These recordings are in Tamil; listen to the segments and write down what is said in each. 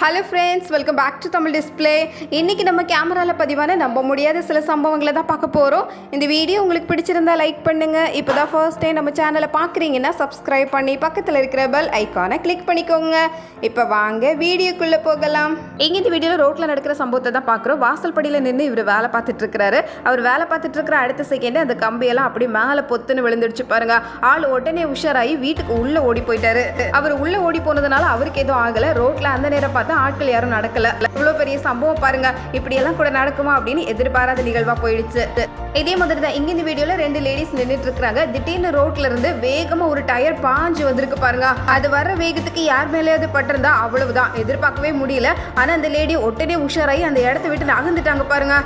Hello friends, welcome back to Tamil display. இன்றைக்கி நம்ம கேமராவில் பதிவான நம்ப முடியாத சில சம்பவங்களை தான் பார்க்க போகிறோம். இந்த வீடியோ உங்களுக்கு பிடிச்சிருந்தா லைக் பண்ணுங்கள். இப்போ தான் ஃபர்ஸ்ட் டைம் நம்ம சேனலை பார்க்குறீங்கன்னா சப்ஸ்கிரைப் பண்ணி பக்கத்தில் இருக்கிற பெல் ஐக்கானை கிளிக் பண்ணிக்கோங்க. இப்போ வாங்க வீடியோக்குள்ளே போகலாம். இங்கே இந்த வீடியோவில் ரோட்டில் நடக்கிற சம்பவத்தை தான் பார்க்குறோம். வாசல் படியில் நின்று இவர் வேலை பார்த்துட்ருக்கிறாரு. அவர் வேலை பார்த்துட்ருக்கிற அடுத்த செகண்டே அந்த கம்பியெல்லாம் அப்படியே மேலே பொத்துன்னு விழுந்துடுச்சு பாருங்க. ஆள் உடனே உஷாராகி வீட்டுக்கு உள்ளே ஓடி போயிட்டாரு. அவர் உள்ளே ஓடி போனதுனால அவருக்கு எதுவும் ஆகலை. ரோட்டில் அந்த நேரம் பார்த்து ஆட்கள் யாரும் நடக்கல. இவ்வளவு பெரிய சம்பவம் பாருங்க. இப்படி எல்லாம் கூட நடக்குமா அப்படின்னு எதிர்பாராத நிகழ்வா போயிடுச்சு. இதே மாதிரி தான் இங்க இந்த வீடியோல ரெண்டு லேடிஸ் நின்றுட்டு இருக்காங்க. திடீர்னு ரோட்ல இருந்து வேகமா ஒரு டயர் பாஞ்சு வந்திருக்கு பாருங்க. அது வர்ற வேகத்துக்கு யார் மேலேயாவது பட்டிருந்தா அவ்வளவுதான், எதிர்பார்க்கவே முடியல. ஆனா அந்த லேடி உடனே உஷாராகி அந்த இடத்த விட்டு நகர்ந்துட்டாங்க பாருங்க.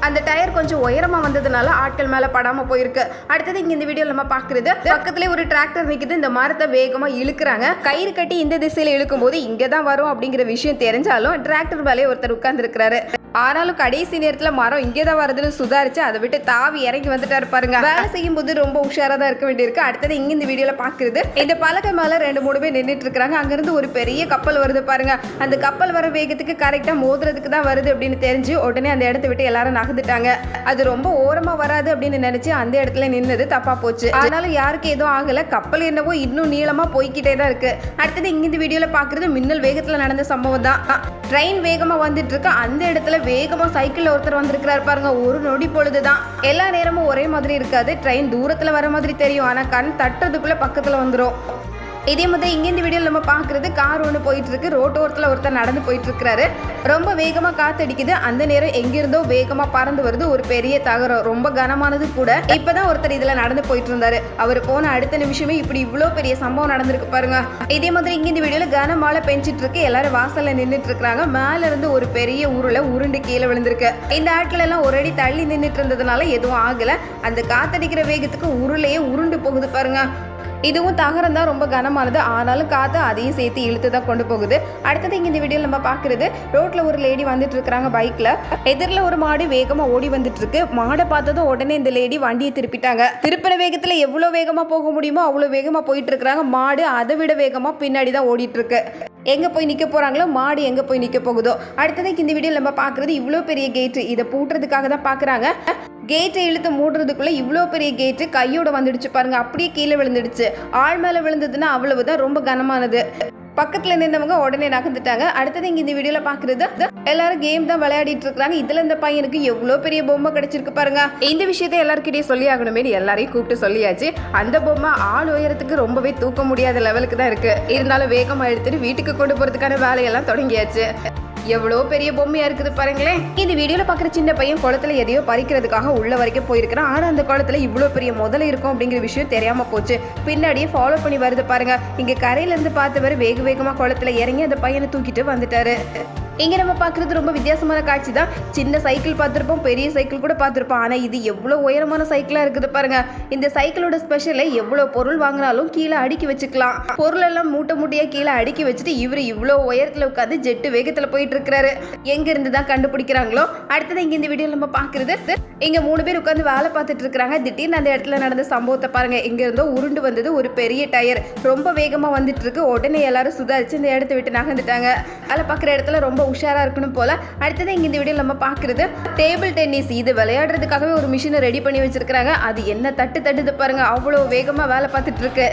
அந்த டயர் கொஞ்சம் உயரமா வந்ததுனால ஆட்கள் மேல படாம போயிருக்கு. அடுத்தது இங்க இந்த வீடியோ நம்ம பாக்குறது, பக்கத்துல ஒரு டிராக்டர் நிக்குது. இந்த மரத்தை வேகமா இழுக்கிறாங்க. கயிறு கட்டி இந்த திசையில இழுக்கும் போது இங்கதான் வரும் அப்படிங்கிற விஷயம் தெரிஞ்சாலும் டிராக்டர் மேலே ஒருத்தர் உட்கார்ந்து இருக்கிறாரு. ஆனாலும் கடைசி நேரத்துல மரம் இங்கேதான் வருதுன்னு சுதாரிச்சு அதை விட்டு தாவி இறங்கி வந்துட்டாரு பாருங்க. வேலை செய்யும் போது ரொம்ப உஷாரா தான் இருக்க வேண்டியிருக்கு. அடுத்தது இங்க இந்த வீடியோல பாக்குறது, இந்த பலகை மேல ரெண்டு மூணு பேர் நின்றுட்டு இருக்காங்க. அங்கிருந்து ஒரு பெரிய கப்பல் வருது பாருங்க. அந்த கப்பல் வர வேகத்துக்கு கரெக்டா மோதுறதுக்கு தான் வருது அப்படின்னு தெரிஞ்சு உடனே அந்த இடத்த விட்டு எல்லாரும் நகர்ந்துட்டாங்க. அது ரொம்ப ஓரமா வராது அப்படின்னு நினைச்சு அந்த இடத்துல நின்னது தப்பா போச்சு. அதனால யாருக்கு எதுவும் ஆகல. கப்பல் என்னவோ இன்னும் நீளமா போய்கிட்டே தான் இருக்கு. அடுத்தது இங்க இந்த வீடியோல பாக்குறது மின்னல் வேகத்துல நடந்த சம்பவம் தான். ட்ரெயின் வேகமா வந்துட்டு இருக்கு. அந்த இடத்துல வேகமா சைக்கிள்ல ஒருத்தர் வந்திருக்கிறாரு பாருங்க. ஒரு நொடி பொழுதுதான். எல்லா நேரமும் ஒரே மாதிரி இருக்காது. ட்ரெயின் தூரத்துல வர மாதிரி தெரியும். ஆனா கண் தட்டுறதுக்குள்ள பக்கத்துல வந்துடும். இதே மாதிரி இங்கே இந்த வீடியோவில் நம்ம பார்க்குறது, கார் ஒன்று போயிட்டு இருக்கு. ரோட்டோரத்தில் ஒருத்தர் நடந்து போயிட்டு இருக்கிறாரு. ரொம்ப வேகமாக காத்தடிக்குது. அந்த நேரம் எங்கிருந்தோ வேகமாக பறந்து வருது ஒரு பெரிய தகரம், ரொம்ப கனமானது கூட. இப்பதான் ஒருத்தர் இதில் நடந்து போயிட்டு இருந்தாரு. அவர் போன அடுத்த நிமிஷமே இப்படி இவ்வளோ பெரிய சம்பவம் நடந்திருக்கு பாருங்க. இதே மாதிரி இங்கே இந்த வீடியோவில் கனமழை பெஞ்சிட்டு இருக்கு. எல்லாரும் வாசல்ல நின்றுட்டு இருக்கிறாங்க. மேல இருந்து ஒரு பெரிய உருளை உருண்டு கீழே விழுந்திருக்கு. இந்த ஆட்கள் எல்லாம் ஒரு அடி தள்ளி நின்றுட்டு இருந்ததுனால எதுவும் ஆகல. அந்த காத்தடிக்கிற வேகத்துக்கு உருளையே உருண்டு போகுது பாருங்க. இதுவும் தகரம் தான், ரொம்ப கனமானது. ஆனாலும் காற்று அதையும் சேர்த்து இழுத்து தான் கொண்டு போகுது. அடுத்தது இங்கே இந்த வீடியோவில் நம்ம பார்க்குறது, ரோட்டில் ஒரு லேடி வந்துட்டு இருக்கிறாங்க பைக்கில். எதிரில் ஒரு மாடு வேகமாக ஓடி வந்துட்டு இருக்கு. மாடை பார்த்ததும் உடனே இந்த லேடி வண்டியை திருப்பிட்டாங்க. திருப்பின வேகத்தில் எவ்வளோ வேகமாக போக முடியுமோ அவ்வளோ வேகமாக போயிட்டு இருக்கிறாங்க. மாடு அதை விட வேகமாக பின்னாடி தான் ஓடிட்டு இருக்கு. எங்கே போய் நிற்க போகிறாங்களோ, மாடு எங்கே போய் நிற்க போகுதோ. அடுத்தது இந்த வீடியோவில் நம்ம பார்க்குறது, இவ்வளோ பெரிய கேட்டு இதை பூட்டுறதுக்காக தான் பார்க்குறாங்க. கேட்டை இழுத்து மூடுறதுக்குள்ள இவ்வளோ பெரிய கேட்டு கையோட வந்துடுச்சு பாருங்க. அப்படியே கீழே விழுந்துடுச்சு. ஆள் மேலே விழுந்ததுன்னா அவ்வளவுதான், ரொம்ப கனமானது. பக்கத்தில் நின்றவங்க உடனே நகர்ந்துட்டாங்க. அடுத்தது இங்கே இந்த வீடியோவில் பார்க்குறது, எல்லாரும் கேம் தான் விளையாடிட்டு இருக்காங்க. இதில் இந்த பையனுக்கு எவ்வளோ பெரிய பொம்மை கிடைச்சிருக்கு பாருங்க. இந்த விஷயத்தை எல்லாருக்கிட்டையும் சொல்லி ஆகணுமே, எல்லாரையும் கூப்பிட்டு சொல்லியாச்சு. அந்த பொம்மை ஆள் உயரத்துக்கு ரொம்பவே தூக்க முடியாத லெவலுக்கு தான் இருக்கு. இருந்தாலும் வேகமாக எடுத்துட்டு வீட்டுக்கு கொண்டு போகிறதுக்கான வேலையெல்லாம் தொடங்கியாச்சு. எவ்வளோ பெரிய பொம்மையா இருக்குது பாருங்களேன். இந்த வீடியோல பாக்குற சின்ன பையன் குளத்துல எதையோ பறிக்கிறதுக்காக உள்ள வரைக்கும் போயிருக்கிறான். ஆனா அந்த குளத்துல இவ்வளோ பெரிய முதல்ல இருக்கும் அப்படிங்கிற விஷயம் தெரியாம போச்சு. பின்னாடியே ஃபாலோ பண்ணி வருது பாருங்க. இங்க கரையில இருந்து பார்த்தவர் வேக வேகமா குளத்துல இறங்கி அந்த பையனை தூக்கிட்டு வந்துட்டாரு. இங்கே நம்ம பார்க்குறது ரொம்ப வித்தியாசமான காட்சி தான். சின்ன சைக்கிள் பார்த்துருப்போம், பெரிய சைக்கிள் கூட பார்த்துருப்போம். ஆனால் இது எவ்வளோ உயரமான சைக்கிளாக இருக்குது பாருங்க. இந்த சைக்கிளோட ஸ்பெஷலை எவ்வளோ பொருள் வாங்கினாலும் கீழே அடுக்கி வச்சுக்கலாம். பொருள் எல்லாம் மூட்டை மூட்டையாக கீழே அடுக்கி வச்சுட்டு இவர் இவ்வளோ உயரத்தில் உட்காந்து ஜெட்டு வேகத்தில் போயிட்டு இருக்கிறாரு. எங்கேருந்து தான் கண்டுபிடிக்கிறாங்களோ. அடுத்தது இங்கே இந்த வீடியோவில் நம்ம பார்க்குறது, இங்கே 3 பேர் உட்காந்து வேலை பார்த்துட்டு இருக்கிறாங்க. திடீர்னு அந்த இடத்துல நடந்த சம்பவத்தை பாருங்க. எங்கேருந்தோ உருண்டு வந்தது ஒரு பெரிய டயர், ரொம்ப வேகமாக வந்துட்டு இருக்கு. உடனே எல்லாரும் சுதாரிச்சு இந்த இடத்த விட்டு நகர்ந்துட்டாங்க. வேலை பார்க்குற இடத்துல ரொம்ப உஷாரா இருக்கணும் போல. அடுத்தது இங்க இந்த வீடியோல நம்ம பார்க்குறது, டேபிள் டென்னிஸ். இது விளையாடுறதுக்காகவே ஒரு மிஷினை ரெடி பண்ணி வச்சிருக்காங்க. அது என்ன தட்டுது பாருங்க. அவ்வளோ வேகமா வேலை பார்த்துட்டு இருக்கு.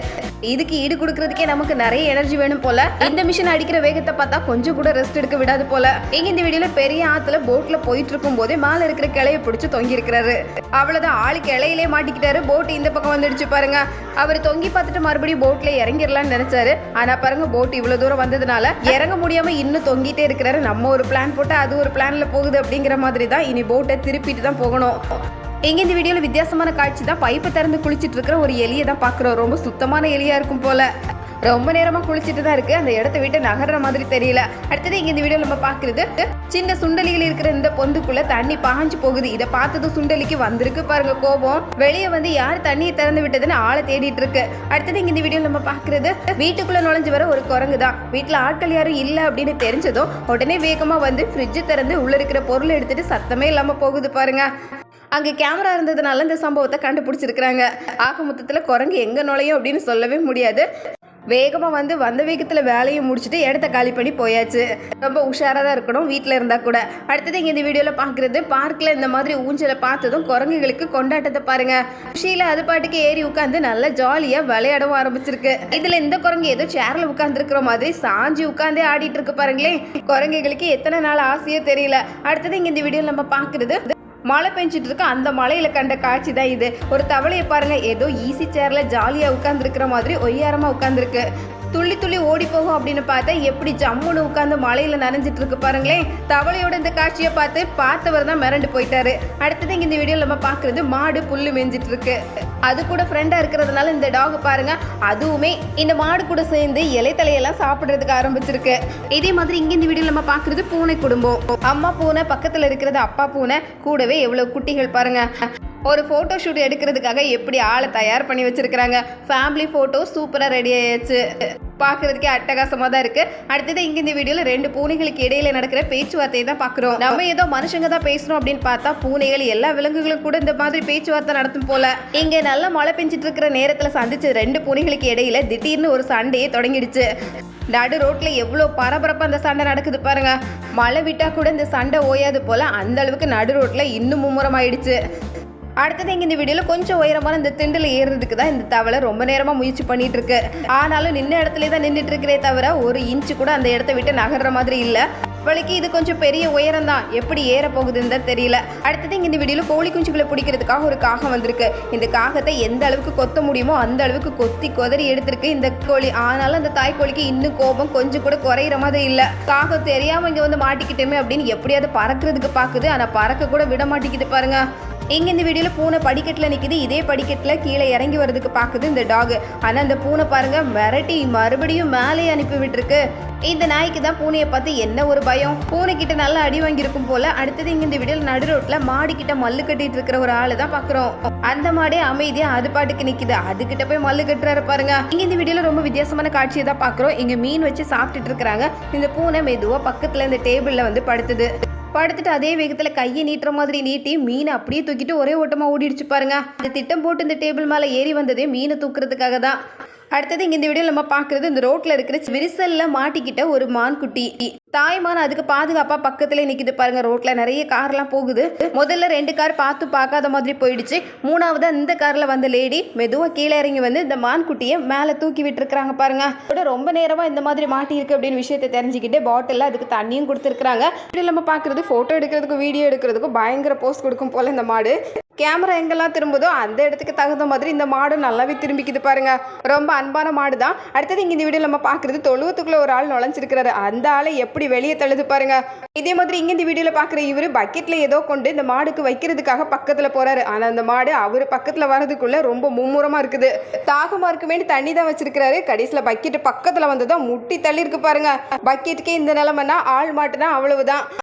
இதுக்கு ஈடு கொடுக்கறதுக்கே நமக்கு நிறைய எனர்ஜி வேணும் போல. இந்த மிஷின் அடிக்கிற வேகத்தை பார்த்தா கொஞ்சம் கூட ரெஸ்ட் எடுக்க விடாது போல. இங்க இந்த வீடியோல பெரிய ஆத்துல போட்ல போயிட்டு இருக்கும் போதே மேல இருக்கிற கிளைய பிடிச்சு தொங்கி இருக்கிறாரு. அவ்வளவுதான், ஆளு கிளையிலே மாட்டிக்கிட்டாரு. போட் இந்த பக்கம் வந்துடுச்சு பாருங்க. அவர் தொங்கி பார்த்துட்டு மறுபடியும் போட்ல இறங்கிடலாம்னு நினைச்சாரு. ஆனா பாருங்க, போட் இவ்வளவு தூரம் வந்ததுனால இறங்க முடியாம இன்னும் தொங்கிட்டே இருக்கிறாரு. நம்ம ஒரு பிளான் போட்டு அது ஒரு பிளான்ல போகுது அப்படிங்கிற மாதிரி தான். இனி போட்டை திருப்பிட்டு தான் போகணும். எங்க இந்த வீடியோல வித்தியாசமான காட்சி தான். பைப்பை திறந்து குளிச்சிட்டு இருக்கிற ஒரு எலியை தான் பாக்குறோம். ரொம்ப சுத்தமான எலியா இருக்கும் போல. ரொம்ப நேரமா குளிச்சுட்டு தான் இருக்கு. அந்த இடத்த விட்டு நகர்ற மாதிரி தெரியல. அடுத்தது இங்க இந்த வீடியோல நம்ம பாக்குறது, சின்ன சுண்டலிகள் இருக்கிற இந்த பொந்துக்குள்ள தண்ணி பாஞ்சு போகுது. இதை பார்த்தது சுண்டலிக்கு வந்திருக்கு பாருங்க கோபம். வெளியே வந்து யார் தண்ணியை திறந்து விட்டதுன்னு ஆளை தேடிட்டு இருக்கு. அடுத்தது இங்க இந்த வீடியோல நம்ம பாக்குறது, வீட்டுக்குள்ள நுழைஞ்சு வர ஒரு குரங்கு தான். வீட்டுல ஆட்கள் யாரும் இல்ல அப்படின்னு தெரிஞ்சதும் உடனே வேகமா வந்து ஃப்ரிட்ஜ் திறந்து உள்ள இருக்கிற பொருளை எடுத்துட்டு சத்தமே இல்லாம போகுது பாருங்க. அங்கே கேமரா இருந்ததுனால இந்த சம்பவத்தை கண்டுபிடிச்சிருக்கிறாங்க. ஆக மொத்தத்தில் குரங்கு எங்கே நுழையும் அப்படின்னு சொல்லவே முடியாது. வேகமாக வந்த வேகத்தில் வேலையை முடிச்சுட்டு இடத்த காலி பண்ணி போயாச்சு. ரொம்ப உஷாராக தான் இருக்கணும் வீட்டில் இருந்தால் கூட. அடுத்தது இங்கே இந்த வீடியோவில் பார்க்குறது பார்க்கில் இந்த மாதிரி ஊஞ்சலை பார்த்ததும் குரங்குகளுக்கு கொண்டாட்டத்தை பாருங்க. குஷியில் அது பாட்டுக்கு ஏறி உட்காந்து நல்லா ஜாலியாக விளையாடவும் ஆரம்பிச்சிருக்கு. இதில் இந்த குரங்கு ஏதோ சேரில் உட்காந்துருக்கிற மாதிரி சாஞ்சி உட்காந்தே ஆடிட்டு இருக்கு பாருங்களேன். குரங்குகளுக்கு எத்தனை நாள் ஆசையோ தெரியல. அடுத்தது இங்கே இந்த வீடியோவில் நம்ம பார்க்குறது மழை பெஞ்சிட்டு இருக்கு. அந்த மலையில கண்ட காட்சி தான் இது. ஒரு தவளையை பாருங்க, ஏதோ ஈஸி சேர்ல ஜாலியா உட்கார்ந்துருக்கிற மாதிரி ஒய்யாரமா உட்கார்ந்துருக்கு. துள்ளி துள்ளி ஓடி போகும் அப்படின்னு பார்த்தா எப்படி ஜம்முன்னு உட்காந்து மலையில நனைஞ்சிட்டு இருக்கு பாருங்களேன். தவளையோட இந்த காட்சியை பார்த்தவர் தான் மிரண்டு போயிட்டாரு. அடுத்தது இங்க இந்த வீடியோல நம்ம பாக்குறது மாடு புல்லு மேய்ஞ்சிட்டு இருக்கு. அது கூட ஃப்ரெண்டா இருக்கிறதுனால இந்த டாக் பாருங்க, அதுவுமே இந்த மாடு கூட சேர்ந்து இலை தலையெல்லாம் சாப்பிடுறதுக்கு ஆரம்பிச்சிருக்கு. இதே மாதிரி இங்க இந்த வீடியோல நம்ம பாக்குறது பூனை குடும்பம். அம்மா பூனை பக்கத்துல இருக்கிறது அப்பா பூனை, கூடவே எவ்வளவு குட்டிகள் பாருங்க. ஒரு ஃபோட்டோ ஷூட் எடுக்கிறதுக்காக எப்படி ஆளை தயார் பண்ணி வச்சிருக்கிறாங்க. ஃபேமிலி ஃபோட்டோ சூப்பராக ரெடி ஆயிடுச்சு. பார்க்குறதுக்கே அட்டகாசமாக தான் இருக்குது. அடுத்தது இங்கே இந்த வீடியோவில் 2 பூனைகளுக்கு இடையில நடக்கிற பேச்சுவார்த்தையை தான் பார்க்குறோம். நம்ம ஏதோ மனுஷங்க தான் பேசுகிறோம் அப்படின்னு பார்த்தா பூனைகள் எல்லா விலங்குகளும் கூட இந்த மாதிரி பேச்சுவார்த்தை நடத்தும் போல. இங்கே நல்லா மழை பெஞ்சிட்டு இருக்கிற நேரத்தில் சந்திச்சு 2 பூனைகளுக்கு இடையில திடீர்னு ஒரு சண்டையே தொடங்கிடுச்சு. நடு ரோட்டில் எவ்வளோ பரபரப்பாக அந்த சண்டை நடக்குது பாருங்க. மழை விட்டால் கூட இந்த சண்டை ஓயாது போல் அந்த அளவுக்கு நடு ரோட்டில் இன்னும் மும்முரமாயிடுச்சு. அடுத்தது இங்கே இந்த வீடியோவில் கொஞ்சம் உயரமான இந்த திண்டில் ஏறுறதுக்கு தான் இந்த தவளை ரொம்ப நேரமாக முயற்சி பண்ணிட்டு இருக்கு. ஆனாலும் நின்ன இடத்துல தான் நின்றுட்டு இருக்கிறே தவிர ஒரு இன்ச்சு கூட அந்த இடத்த விட்டு நகர்ற மாதிரி இல்லை. வழிக்கு இது கொஞ்சம் பெரிய உயரம் தான், எப்படி ஏற போகுதுன்னு தான் தெரியல. அடுத்தது இங்கே இந்த வீடியோவில் கோழி குஞ்சுகளை பிடிக்கிறதுக்காக ஒரு காகம் வந்திருக்கு. இந்த காகத்தை எந்த அளவுக்கு கொத்த முடியுமோ அந்த அளவுக்கு கொத்தி கொதறி எடுத்திருக்கு இந்த கோழி. ஆனாலும் அந்த தாய்க்கோழிக்கு இன்னும் கோபம் கொஞ்சம் கூட குறையிற மாதிரி இல்லை. காகம் தெரியாமல் இங்கே வந்து மாட்டிக்கிட்டோமே அப்படின்னு எப்படியாவது பறக்கிறதுக்கு பார்க்குது, ஆனால் பறக்க கூட விட மாட்டேங்குது பாருங்க. இங்கே இந்த வீடியோவில் பூனை படிக்கட்டில் நிற்கிது. இதே படிக்கட்டில் கீழே இறங்கி வர்றதுக்கு பார்க்குது இந்த டாக். ஆனால் அந்த பூனை பாருங்க மிரட்டி மறுபடியும் மேலே அனுப்பி விட்டுருக்கு. இந்த நாய்க்கு தான் பூனையை பார்த்து என்ன ஒரு பயம். பூனைக்கிட்ட நல்லா அடி வாங்கியிருக்கும் போல. அடுத்தது இங்கே இந்த வீடியோவில் நடு ரோட்டில் மாடிக்கிட்ட மல்லு கட்டிட்டு இருக்கிற ஒரு ஆளு தான் பார்க்குறோம். அந்த மாடே அமைதியாக அது பாட்டுக்கு நிற்கிது. அதுக்கிட்ட போய் மல்லு கட்டுறாரு பாருங்க. இங்கே இந்த வீடியோவில் ரொம்ப வித்தியாசமான காட்சியை தான் பார்க்குறோம். இங்கே மீன் வச்சு சாப்பிட்டுட்டு இருக்கிறாங்க. இந்த பூனை மெதுவாக பக்கத்தில் இந்த டேபிளில் வந்து படுத்துட்டு அதே வேகத்தில் கையை நீட்டுற மாதிரி நீட்டி மீனை அப்படியே தூக்கிட்டு ஒரே ஓட்டமாக ஓடிடுச்சு பாருங்க. இந்த திட்டம் போட்டு இந்த டேபிள் மேலே ஏறி வந்ததே மீனை தூக்குறதுக்காக தான். அடுத்தது இங்கே இந்த வீடியோவில் நம்ம பார்க்குறது இந்த ரோட்டில் இருக்கிற விரிசலில் மாட்டிக்கிட்ட ஒரு மான்குட்டி. தாய்மான் அதுக்கு பாதுகாப்பாக பக்கத்துல நிற்கிது பாருங்க. ரோட்டில் நிறைய கார்லாம் போகுது. முதல்ல 2 கார் பார்க்காத மாதிரி போயிடுச்சு. 3ஆவது இந்த காரில் வந்த லேடி மெதுவாக கீழே இறங்கி வந்து இந்த மான்குட்டியை மேலே தூக்கி விட்டுருக்குறாங்க பாருங்க. ரொம்ப நேரமாக இந்த மாதிரி மாட்டி இருக்கு அப்படின்னு விஷயத்தை தெரிஞ்சுக்கிட்டு பாட்டிலில் அதுக்கு தண்ணியும் கொடுத்துருக்குறாங்க. இப்படி நம்ம பார்க்குறது ஃபோட்டோ எடுக்கிறதுக்கும் வீடியோ எடுக்கிறதுக்கும் பயங்கர போஸ்ட் கொடுக்கும் போல் இந்த மாடு. கேமரா எங்கெல்லாம் திரும்புதோ அந்த இடத்துக்கு தகுந்த மாதிரி இந்த மாடு நல்லாவே திரும்பிக்குது பாருங்க. ரொம்ப அன்பான மாடு தான். அடுத்தது இங்கே இந்த வீடியோ நம்ம பார்க்குறது தொழுவத்துக்குள்ள ஒரு ஆள் நுழைஞ்சிருக்கிறாரு. அந்த ஆளை எப்படி வெளியே தள்ளுது பாருங்க. இதே மாதிரி இங்கே இந்த வீடியோவில் பார்க்குற இவர் பக்கெட்டில் ஏதோ கொண்டு இந்த மாடுக்கு வைக்கிறதுக்காக பக்கத்தில் போறாரு. ஆனால் அந்த மாடு அவர் பக்கத்தில் வரதுக்குள்ள ரொம்ப மும்முரமாக இருக்குது. தாகமாக இருக்க வேண்டி தண்ணி தான் வச்சிருக்கிறாரு. கடைசியில் பக்கெட்டு பக்கத்தில் வந்ததும் முட்டி தள்ளி இருக்கு பாருங்க. பக்கெட்டுக்கே இந்த நிலைமைன்னா ஆள் மாட்டுனா அவ்வளவுதான்.